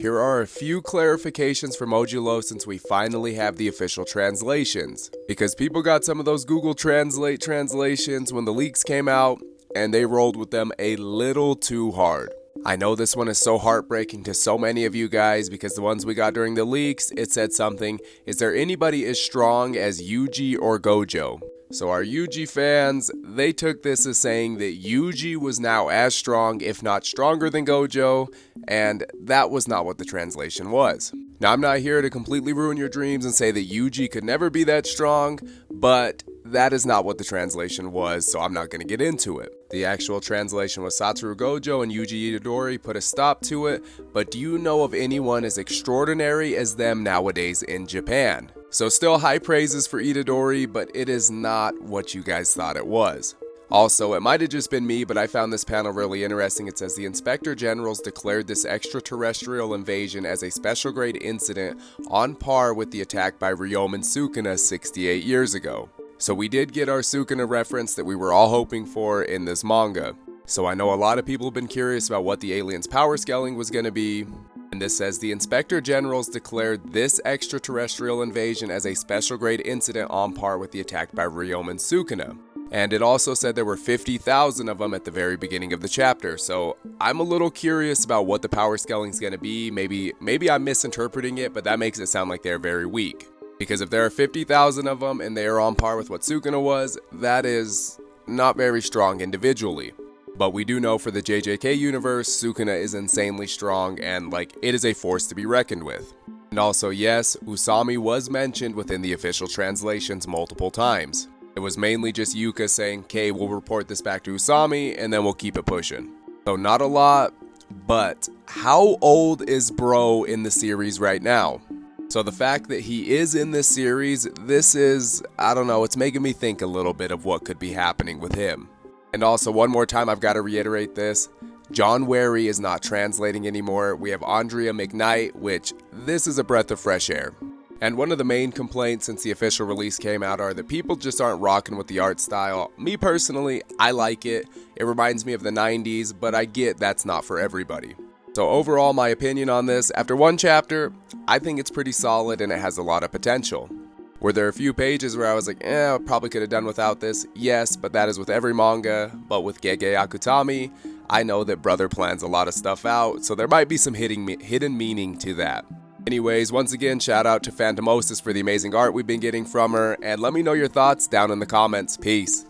Here are a few clarifications for Modulo since we finally have the official translations. Because people got some of those Google Translate translations when the leaks came out, and they rolled with them a little too hard. I know this one is so heartbreaking to so many of you guys because the ones we got during the leaks, it said something, is there anybody as strong as Yuji or Gojo? So our Yuji fans, they took this as saying that Yuji was now as strong, if not stronger than Gojo, and that was not what the translation was. Now I'm not here to completely ruin your dreams and say that Yuji could never be that strong, but that is not what the translation was, so I'm not going to get into it. The actual translation was Satoru Gojo and Yuji Itadori put a stop to it, but do you know of anyone as extraordinary as them nowadays in Japan? So still high praises for Itadori, but it is not what you guys thought it was. Also, it might have just been me, but I found this panel really interesting. It says the Inspector Generals declared this extraterrestrial invasion as a special grade incident on par with the attack by Ryomen Sukuna 68 years ago. So we did get our Sukuna reference that we were all hoping for in this manga. So I know a lot of people have been curious about what the aliens' power scaling was going to be. And this says the Inspector Generals declared this extraterrestrial invasion as a special grade incident on par with the attack by Ryomen Sukuna. And it also said there were 50,000 of them at the very beginning of the chapter. So I'm a little curious about what the power scaling is going to be. Maybe I'm misinterpreting it, but that makes it sound like they're very weak. Because if there are 50,000 of them and they are on par with what Sukuna was, that is not very strong individually. But we do know for the JJK universe, Sukuna is insanely strong and it is a force to be reckoned with. And also yes, Usami was mentioned within the official translations multiple times. It was mainly just Yuka saying, okay, we'll report this back to Usami and then we'll keep it pushing. So not a lot, but how old is Bro in the series right now? So the fact that he is in this series, this is, I don't know, it's making me think a little bit of what could be happening with him. And also, one more time, I've got to reiterate this. John Wary is not translating anymore. We have Andrea McKnight, which this is a breath of fresh air. And one of the main complaints since the official release came out are that people just aren't rocking with the art style. Me personally, I like it. It reminds me of the 90s, but I get that's not for everybody. So overall, my opinion on this, after one chapter, I think it's pretty solid and it has a lot of potential. Were there a few pages where I was like, I probably could have done without this? Yes, but that is with every manga. But with Gege Akutami, I know that Brother plans a lot of stuff out, so there might be some hidden meaning to that. Anyways, once again, shout out to Phantomosis for the amazing art we've been getting from her, and let me know your thoughts down in the comments. Peace.